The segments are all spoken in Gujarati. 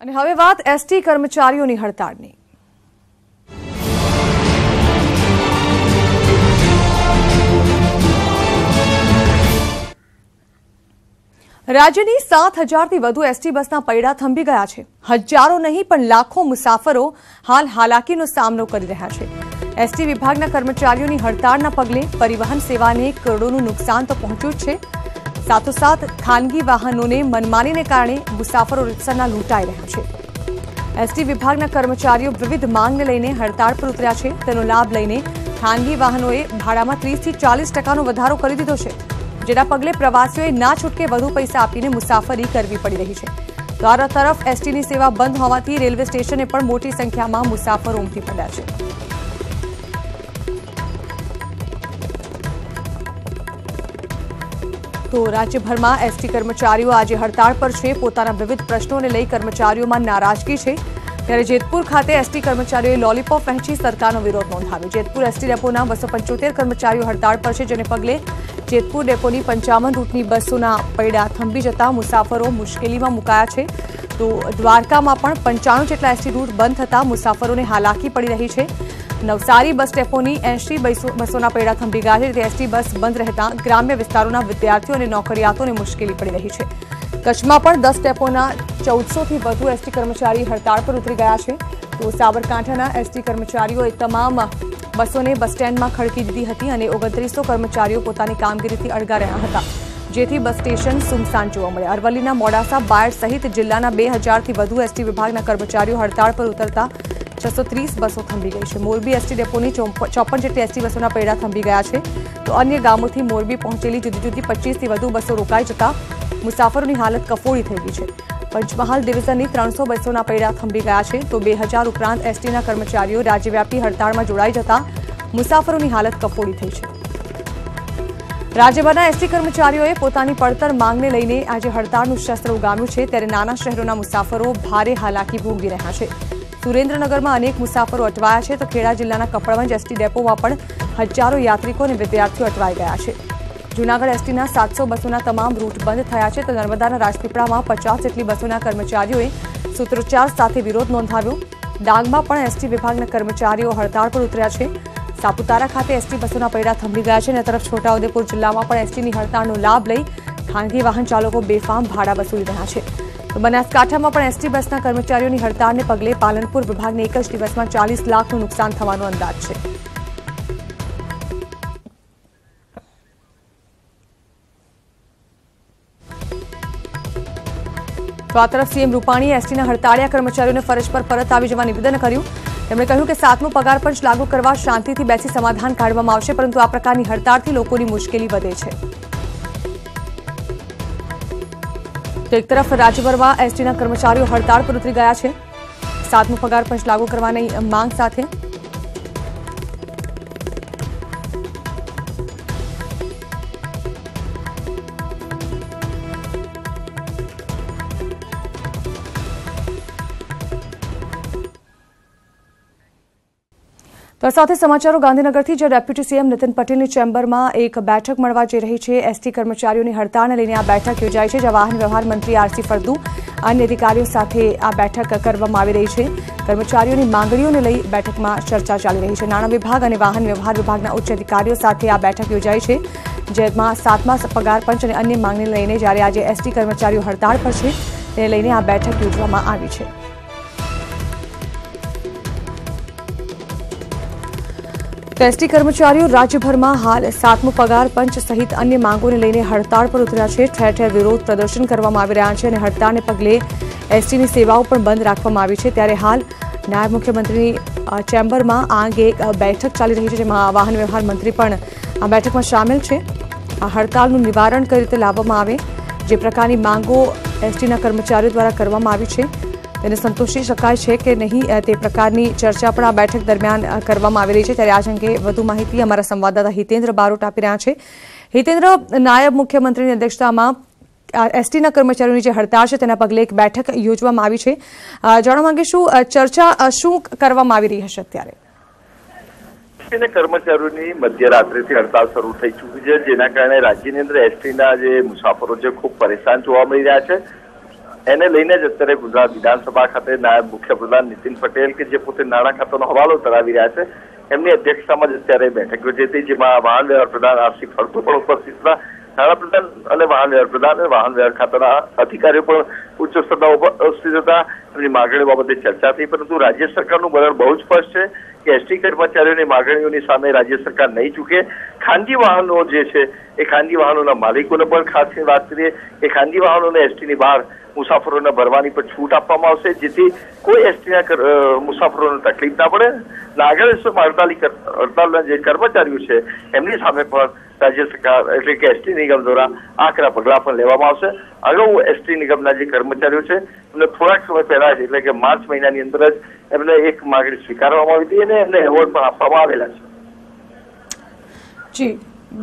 અને હવે વાત એસટી કર્મચારીઓની હડતાળની। રાજ્યની 7,000થી વધુ એસટી બસના પૈડા થંભી ગયા છે। હજારો નહીં પણ લાખો મુસાફરો હાલ હાલાકીનો સામનો કરી રહ્યા છે। એસટી વિભાગના કર્મચારીઓની હડતાળના પગલે પરિવહન સેવાને કરોડોનું નુકસાન તો પહોંચ્યું જ છે, સાથોસાથ ખાનગી વાહનોને મનમાનીને કારણે મુસાફરો રીતસરના લૂંટાઈ રહ્યા છે। એસટી વિભાગના કર્મચારીઓ વિવિધ માંગને લઈને હડતાળ પર ઉતર્યા છે। તેનો લાભ લઈને ખાનગી વાહનોએ ભાડામાં 30થી 40% વધારો કરી દીધો છે, જેના પગલે પ્રવાસીઓએ ના છૂટકે વધુ પૈસા આપીને મુસાફરી કરવી પડી રહી છે। તો આ તરફ એસટીની સેવા બંધ હોવાથી રેલવે સ્ટેશને પણ મોટી સંખ્યામાં મુસાફરો ઉમટી પડ્યા છે। તો રાજ્યભરમાં એસટી કર્મચારીઓ આજે હડતાળ પર છે। પોતાના વિવિધ પ્રશ્નોને લઈ કર્મચારીઓમાં નારાજગી છે, ત્યારે જેતપુર ખાતે એસટી કર્મચારીઓએ લોલીપોપ વહેંચી સરકારનો વિરોધ નોંધાવ્યો। જેતપુર એસટી ડેપોના 275 કર્મચારીઓ હડતાળ પર છે, જેને પગલે જેતપુર ડેપોની 55 રૂટની બસોના પૈડા થંભી જતા મુસાફરો મુશ્કેલીમાં મુકાયા છે। તો દ્વારકામાં પણ 95 જેટલા એસટી રૂટ બંધ થતા મુસાફરોને હાલાકી પડી રહી છે। નવસારી બસ ડેપોની 80 બસોના પૈડા થંભી ગયા છે। એસટી બસ બંધ રહેતા ગ્રામ્ય વિસ્તારોના વિદ્યાર્થીઓ અને નોકરિયાતોને મુશ્કેલી પડી રહી છે। કચ્છમાં પણ 10 ડેપોના 1400થી વધુ એસટી કર્મચારી હડતાળ પર ઉતરી ગયા છે। તો સાબરકાંઠાના એસટી કર્મચારીઓએ તમામ બસોને બસ સ્ટેન્ડમાં ખડકી દીધી હતી અને 2900 કર્મચારીઓ પોતાની કામગીરીથી અળગા રહ્યા હતા, જેથી બસ સ્ટેશન સુમસાન જોવા મળ્યા। અરવલ્લીના મોડાસા, બાયડ સહિત જિલ્લાના 2000થી વધુ એસટી વિભાગના કર્મચારીઓ હડતાળ પર ઉતરતા 630 બસો થંભી ગઈ છે। મોરબી એસટી ડેપોની 54 જેટલી એસટી બસોના પૈડા થંભી ગયા છે। તો અન્ય ગામોથી મોરબી પહોંચેલી જુદી જુદી 25થી વધુ બસો રોકાઈ જતા મુસાફરોની હાલત કફોડી થઈ ગઈ છે। પંચમહાલ ડિવિઝનની 300 બસોના પૈડા થંભી ગયા છે। તો 2000 ઉપરાંત એસટીના કર્મચારીઓ રાજ્યવ્યાપી હડતાળમાં જોડાઈ જતા મુસાફરોની હાલત કફોડી થઈ છે। રાજ્યભરના એસટી કર્મચારીઓએ પોતાની પડતર માંગને લઈને આજે હડતાળનું શસ્ત્ર ઉગામ્યું છે, ત્યારે નાના શહેરોના મુસાફરો ભારે હાલાકી ભોગવી રહ્યા છે। સુરેન્દ્રનગરમાં અનેક મુસાફરો અટવાયા છે, તો ખેડા જિલ્લાના કપડવંજ એસટી ડેપોમાં પણ હજારો યાત્રિકો અને વિદ્યાર્થીઓ અટવાઈ ગયા છે। જૂનાગઢ એસટીના 700 બસોના તમામ રૂટ બંધ થયા છે, તો નર્મદાના રાજપીપળામાં 50 જેટલી બસોના કર્મચારીઓએ સૂત્રોચ્ચાર સાથે વિરોધ નોંધાવ્યો। ડાંગમાં પણ એસટી વિભાગના કર્મચારીઓ હડતાળ પર ઉતર્યા છે। સાપુતારા ખાતે એસટી બસોના પૈડા થંભી ગયા છે, અને તરફ છોટાઉદેપુર જિલ્લામાં પણ એસટીની હડતાળનો લાભ લઈ ખાનગી વાહન ચાલકો બેફામ ભાડા વસૂલી રહ્યા છે। તો બનાસકાંઠામાં પણ એસટી બસના કર્મચારીઓની હડતાળને પગલે પાલનપુર વિભાગને એક જ દિવસમાં 40 લાખનું નુકસાન થવાનો અંદાજ છે। તો આ તરફ સીએમ રૂપાણીએ એસટીના હડતાળિયા કર્મચારીઓને ફરજ પર પરત આવી જવા નિવેદન કર્યું। તેમણે કહ્યું કે 7મો પગાર પંચ લાગુ કરવા શાંતિથી બેસી સમાધાન કાઢવામાં આવશે, પરંતુ આ પ્રકારની હડતાળથી લોકોની મુશ્કેલી વધે છે। તો એક તરફ રાજ્યભરમાં એસટીના કર્મચારીઓ હડતાળ પર ઉતરી ગયા છે 7મો પગાર પંચ લાગુ કરવાની માંગ સાથે। તો સાથે સમાચારો ગાંધીનગરથી, જે ડેપ્યુટી સીએમ નીતિન પટેલની ચેમ્બરમાં એક બેઠક મળવા જઈ રહી છે। એસટી કર્મચારીઓની હડતાળને લઈને આ બેઠક યોજાઈ છે, જ્યાં વાહન વ્યવહાર મંત્રી આરસી ફળદુ અન્ય અધિકારીઓ સાથે આ બેઠક કરવામાં આવી રહી છે। કર્મચારીઓની માંગણીઓને લઈ બેઠકમાં ચર્ચા ચાલી રહી છે। નાણાં વિભાગ અને વાહન વ્યવહાર વિભાગના ઉચ્ચ અધિકારીઓ સાથે આ બેઠક યોજાઈ છે, જેમાં 7મા પગાર પંચ અને અન્ય માંગણીને લઈને જ્યારે આજે એસટી કર્મચારીઓ હડતાળ પર છે, તેને લઈને આ બેઠક યોજવામાં આવી છે। તો એસટી કર્મચારીઓ રાજ્યભરમાં હાલ 7મો પગાર પંચ સહિત અન્ય માંગોને લઈને હડતાળ પર ઉતર્યા છે। ઠેર ઠેર વિરોધ પ્રદર્શન કરવામાં આવી રહ્યા છે, અને હડતાળને પગલે એસટીની સેવાઓ પણ બંધ રાખવામાં આવી છે। ત્યારે હાલ નાયબ મુખ્યમંત્રીની ચેમ્બરમાં આ અંગે એક બેઠક ચાલી રહી છે, જેમાં વાહન વ્યવહાર મંત્રી પણ આ બેઠકમાં સામેલ છે। આ હડતાળનું નિવારણ કઈ રીતે લાવવામાં આવે, જે પ્રકારની માંગો એસટીના કર્મચારીઓ દ્વારા કરવામાં આવી છે તેને સંતોષી શકાય છે કે નહીં, તે પ્રકારની ચર્ચા પણ આ બેઠક દરમિયાન કરવામાં આવી રહી છે। ત્યારે આ અંગે વધુ માહિતી અમારા સંવાદદાતા હિતેન્દ્ર બારોટ આપી રહ્યા છે। હિતેન્દ્ર, નાયબ મુખ્યમંત્રીની અધ્યક્ષતામાં એસટીના કર્મચારીઓની જે હડતાળ છે તેના પગલે એક બેઠક યોજવામાં આવી છે। જાણવા માંગે ચર્ચા શું કરવામાં આવી રહી હશે અત્યારે? કર્મચારીઓની મધ્યરાત્રિથી હડતાળ શરૂ થઈ ચૂકી છે, જેના કારણે રાજ્યની અંદર એસટીના જે મુસાફરો છે ખૂબ પરેશાન જોવા મળી રહ્યા છે। એને લઈને જ અત્યારે ગુજરાત વિધાનસભા ખાતે નાયબ મુખ્યપ્રધાન નીતિન પટેલ કે જે પોતે નાણાં ખાતાનો હવાલો ધરાવી રહ્યા છે એમની અધ્યક્ષતામાં જ અત્યારે બેઠક યોજાઈ હતી, જેમાં વાહન વ્યવહાર પ્રધાન આરસી ફળદુ પણ ઉપસ્થિત હતા. નાણાપ્રધાન અને વાહન વ્યવહાર પ્રધાન અને વાહન વ્યવહાર ખાતાના અધિકારીઓ પણ ઉચ્ચ સ્તરના ઉપસ્થિત હતા. એમની માગણીઓ બાબતે ચર્ચા થઈ, પરંતુ રાજ્ય સરકારનું વલણ બહુ જ સ્પષ્ટ છે કે એસટી કર્મચારીઓની માગણીઓની સામે રાજ્ય સરકાર નહીં ચૂકે. ખાનગી વાહનો જે છે એ ખાનગી વાહનોના માલિકોને પણ ખાસ વાત કરીએ કે ખાનગી વાહનોને એસટીની બહાર મુસાફરોને ભરવાની પણ છૂટ આપવામાં આવશે, જેથી કોઈ એસટીના મુસાફરોને તકલીફ ના પડે. નાગરિક હડતાલના જે કર્મચારીઓ છે એમની સામે પણ રાજ્ય સરકાર એટલે કે એસટી નિગમ દ્વારા આકરા પગલાં પણ લેવામાં આવશે. અગાઉ એસટી નિગમના જે કર્મચારીઓ છે એમને થોડાક સમય પહેલા જ એટલે કે માર્ચ મહિનાની અંદર જ એમને એક માગણી સ્વીકારવામાં આવી હતી અને એમને એવોર્ડ પણ આપવામાં આવેલા છે. જી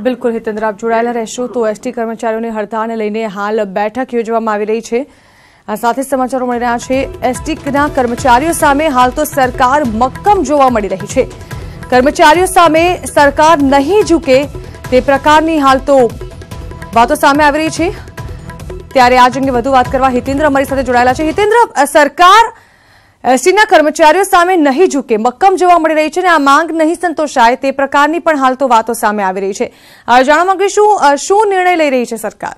બિલકુલ હિતેન્દ્ર, આપ જોડાયેલા રહેશો. તો એસટી કર્મચારીઓની હડતાળને લઈને હાલ બેઠક યોજવામાં આવી રહી છે. આ સાથે સમાચારો મળી રહ્યા છે. એસટીના કર્મચારીઓ સામે હાલ તો સરકાર મક્કમ જોવા મળી રહી છે. કર્મચારીઓ સામે સરકાર નહીં ઝૂકે તે પ્રકારની હાલ તો વાતો સામે આવી રહી છે. ત્યારે આજ અંગે વધુ વાત કરવા હિતેન્દ્ર અમારી સાથે જોડાયેલા છે. હિતેન્દ્ર, સરકાર એસટીના કર્મચારીઓ સામે નહીં ઝૂકે મક્કમ જોવા મળી રહી છે અને આ માંગ નહીં સંતોષાય તે પ્રકારની પણ હાલ તો વાતો સામે આવી રહી છે. જાણવા માંગીશું શું નિર્ણય લઈ રહી છે સરકાર?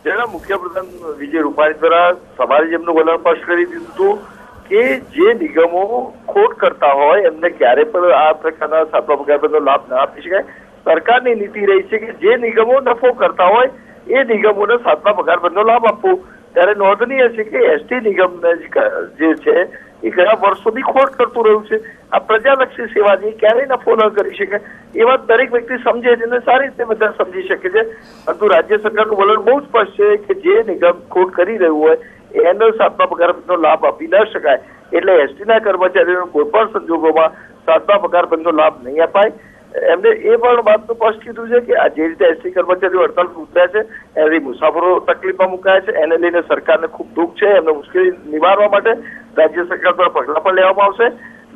જેના મુખ્યપ્રધાન વિજય રૂપાણી દ્વારા સવારે જ એમનું વલણ સ્પષ્ટ કરી દીધું હતું કે જે નિગમો ખોટ કરતા હોય એમને ક્યારે પણ આ પ્રકારના સાતમા પગાર બંધનો લાભ ના આપી શકાય. સરકારની નીતિ રહી છે કે જે નિગમો નફો કરતા હોય એ નિગમોને સાતમા પગાર બંધનો લાભ આપવો. ત્યારે નોંધનીય છે કે એસટી નિગમ જે છે એ ઘણા વર્ષોથી ખોટ કરતું રહ્યું છે. આ પ્રજાલક્ષી સેવા છે ક્યારેય નફો ન કરી શકે એ વાત દરેક વ્યક્તિ સમજે છે અને સારી રીતે બધા સમજી શકે છે. પરંતુ રાજ્ય સરકારનું વલણ બહુ સ્પષ્ટ છે કે જે નિગમ ખોટ કરી રહ્યું હોય એનો સાતમા પગાર બંધનો લાભ આપી ન શકાય. એટલે એસટીના કર્મચારીઓને કોઈ પણ સંજોગોમાં સાતમા પગાર બંધનો લાભ નહીં અપાય. એમને એ પણ વાતનું સ્પષ્ટ કીધું છે કે આ જે રીતે એસટી કર્મચારીઓ હડતાલ પર ઉતર્યા છે એનાથી મુસાફરો તકલીફમાં મુકાયા છે, એને લઈને સરકારને ખૂબ દુઃખ છે. એમને મુશ્કેલી નિવારવા માટે રાજ્ય સરકાર દ્વારા પગલાં પણ લેવામાં આવશે.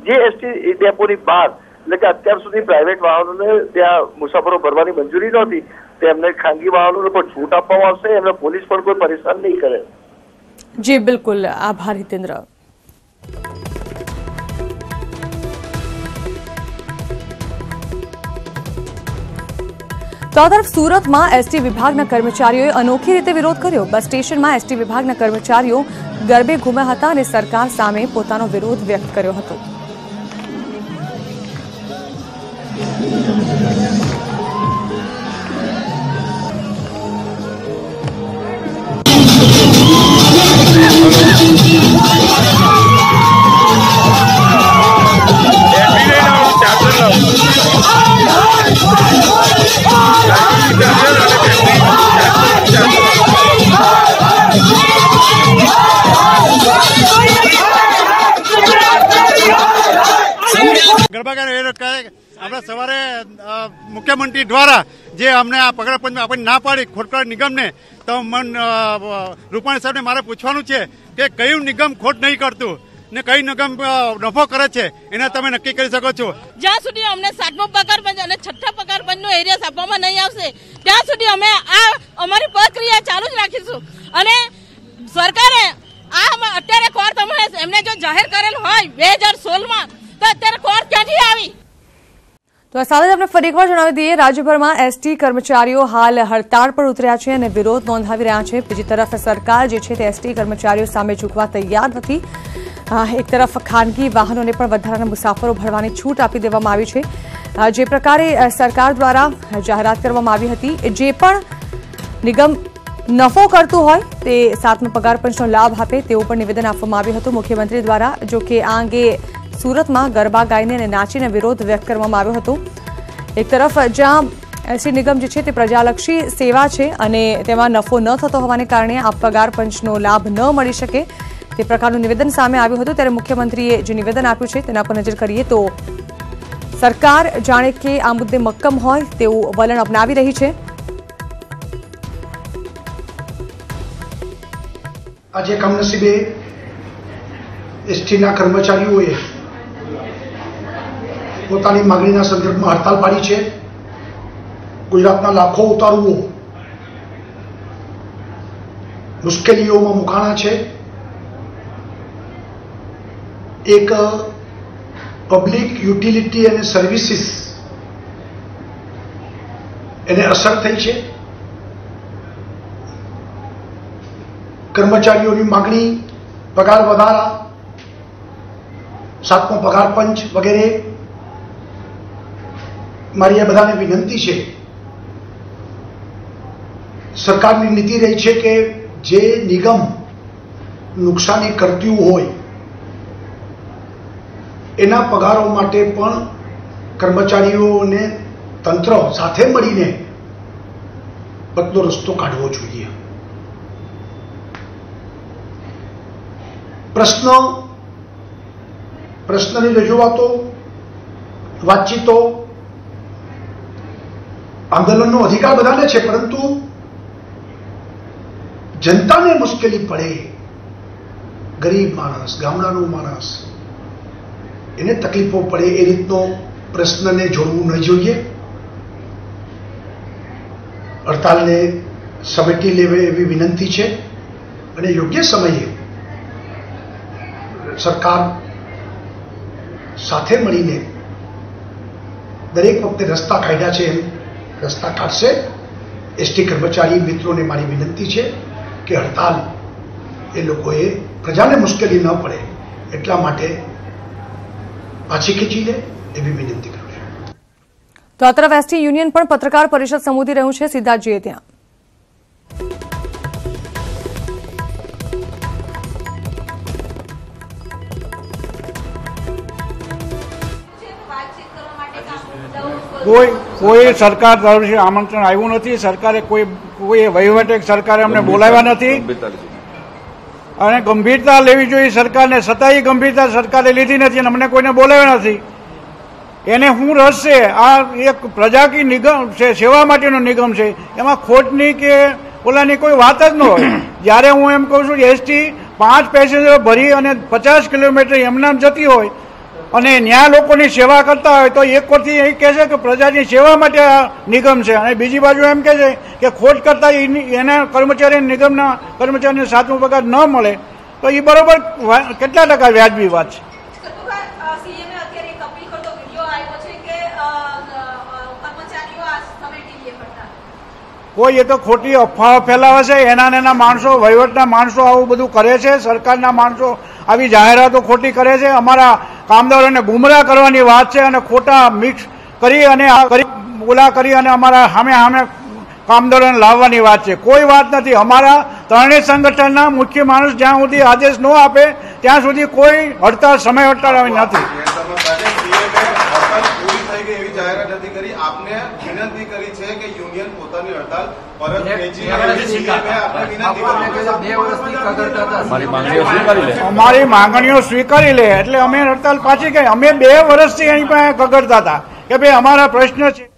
જે એસટી ડેપોની બહાર એટલે કે અત્યાર સુધી પ્રાઇવેટ વાહનોને ત્યાં મુસાફરો ભરવાની મંજૂરી નહોતી તેમને ખાનગી વાહનોને પણ છૂટ આપવામાં આવશે. એમને પોલીસ પણ કોઈ પરેશાન નહીં કરે. જી બિલકુલ, આભાર હિતેન્દ્ર. તો આ તરફ સુરતમાં એસટી વિભાગના કર્મચારીઓએ અનોખી રીતે વિરોધ કર્યો. બસ સ્ટેશનમાં એસટી વિભાગના કર્મચારીઓ ગરબે ઘૂમ્યા હતા અને સરકાર સામે પોતાનો વિરોધ વ્યક્ત કર્યો હતો. ગરબા આપણે સવારે મુખ્યમંત્રી દ્વારા જે અમને આ પગાર પંચમાં આપણને ના પાડી ખોટકાર નિગમને, તો રૂપાણી સાહેબને મારે પૂછવાનું છે કે કયું નિગમ ખોટ નહીં કરતું ને કઈ નિગમ નફો કરે છે એને તમે નક્કી કરી શકો છો. જ્યાં સુધી અમને 7મો પગાર પંચ અને 6ઠ્ઠા પગાર પંચનો એરિયા આપવામાં નહીં આવશે ત્યાં સુધી અમે આ અમારી પ્રક્રિયા ચાલુ જ રાખીશું. અને સરકારે આ અત્યારે કોર તમે એમને જો જાહેર કરેલ હોય 2016માં તો અત્યારે કોર ક્યાંથી આવી? તો આ સાથે આપણે ફરી એકવાર જણાવી દઈએ, રાજ્યભરમાં એસટી કર્મચારીઓ હાલ હડતાળ પર ઉતર્યા છે અને વિરોધ નોંધાવી રહ્યા છે. બીજી તરફ સરકાર જે છે તે એસટી કર્મચારીઓ સામે ઝૂકવા તૈયાર નથી. એક તરફ ખાનગી વાહનોને પણ વધારાના મુસાફરો ભરવાની છૂટ આપી દેવામાં આવી છે. જે પ્રકારે સરકાર દ્વારા જાહેરાત કરવામાં આવી હતી, જે પણ નિગમ નફો કરતું હોય તે 7મા પગાર પંચનો લાભ આપે તેવું પણ નિવેદન આપવામાં આવ્યું હતું મુખ્યમંત્રી દ્વારા. જો કે આ અંગે સુરતમાં ગરબા ગાઈને અને નાચીને વિરોધ વ્યક્ત કરવામાં આવ્યો હતો. એક તરફ જ્યાં એસટી નિગમ જે છે તે પ્રજાલક્ષી સેવા છે અને તેમાં નફો ન થતો હોવાને કારણે આ પગાર પંચનો લાભ ન મળી શકે તે પ્રકારનું નિવેદન સામે આવ્યું હતું. ત્યારે મુખ્યમંત્રીએ જે નિવેદન આપ્યું છે તેના પર નજર કરીએ તો સરકાર જાણે કે આ મુદ્દે મક્કમ હોય તેવું વલણ અપનાવી રહી છે. આજે કમનસીબે એસટીના કર્મચારીઓએ પોતાની માગણીના સંદર્ભમાં હડતાલ પાડી છે. ગુજરાતના લાખો ઉતારુઓ મુશ્કેલીઓમાં મુકાણા છે. એક પબ્લિક યુટિલિટી અને સર્વિસીસ એને અસર થઈ છે. કર્મચારીઓની માગણી, પગાર વધારા, 7મો પગાર પંચ વગેરે. મારી આ બધાને વિનંતી છે, સરકારની નીતિ રહી છે કે જે નિગમ નુકસાની કરતું હોય એના પગારો માટે પણ કર્મચારીઓને તંત્ર સાથે મળીને બદલો રસ્તો કાઢવો જોઈએ. પ્રશ્નની રજૂઆતો, વાતચીતો, આંદોલનનો અધિકાર બધાને છે, પરંતુ જનતાને મુશ્કેલી પડે, ગરીબ માણસ, ગામડાનો માણસ, એને તકલીફો પડે એ રીતનો પ્રશ્નને જોડવું ન જોઈએ. હડતાલને સમેટી લેવે એવી વિનંતી છે અને યોગ્ય સમયે સરકાર સાથે મળીને દરેક વખતે રસ્તા કાઢ્યા છે એમ રસ્તા કાઢશે. એસટી કર્મચારી મિત્રોને મારી વિનંતી છે કે હડતાલ એ લોકોએ પ્રજાને મુશ્કેલી ન પડે એટલા માટે પાછી ખેંચી લે એવી વિનંતી કરું છું. તો આ તરફ એસટી યુનિયન પણ પત્રકાર પરિષદ સંબોધી રહ્યું છે. સીધા જઈએ ત્યાં. કોઈ સરકાર તરફથી આમંત્રણ આવ્યું નથી. સરકારે કોઈ વહીવટી સરકારે અમને બોલાવ્યા નથી અને ગંભીરતા લેવી જોઈએ સરકારને, છતાંય ગંભીરતા સરકારે લીધી નથી અને અમને કોઈને બોલાવ્યા નથી. એને શું રસ છે? આ એક પ્રજાકી નિગમ છે, સેવા માટેનો નિગમ છે, એમાં ખોટની કે ઓલાની કોઈ વાત જ ન હોય. જ્યારે હું એમ કહું છું કે એસટી 5 પેસેન્જરો ભરી અને 50 કિલોમીટર એમનામ જતી હોય અને ન્યા લોકોની સેવા કરતા હોય તો એક વખતથી એ કહે છે કે પ્રજાની સેવા માટે આ નિગમ છે અને બીજી બાજુ એમ કહે છે કે ખોટ કરતા એના કર્મચારી નિગમના કર્મચારીને 7મો પગાર ન મળે તો એ બરોબર કેટલા ટકા વ્યાજબી વાત છે? કોઈ એ તો ખોટી અફવાઓ ફેલાવે છે. એના માણસો, વહીવટના માણસો આવું બધું કરે છે. સરકારના માણસો આવી જાહેરાતો ખોટી કરે છે. અમારા કામદારોને ગુમરાહ કરવાની વાત છે અને ખોટા મિક્સ કરી અને ઓલા કરી અને અમારા સામે કામદારોને લાવવાની વાત છે. કોઈ વાત નથી. અમારા ત્રણેય સંગઠનના મુખ્ય માણસ જ્યાં સુધી આદેશ ન આપે ત્યાં સુધી કોઈ હડતાળ સમય હડતાળ નથી. આપને વિનંતી કરી છે કે યુનિયન પોતાની હડતાલ પરત અમારી માંગણીઓ સ્વીકારી લે એટલે અમે હડતાલ પાછી ગઈ. અમે 2 વર્ષથી અહીં પાસે કગડતા હતા કે ભાઈ અમારા પ્રશ્ન છે.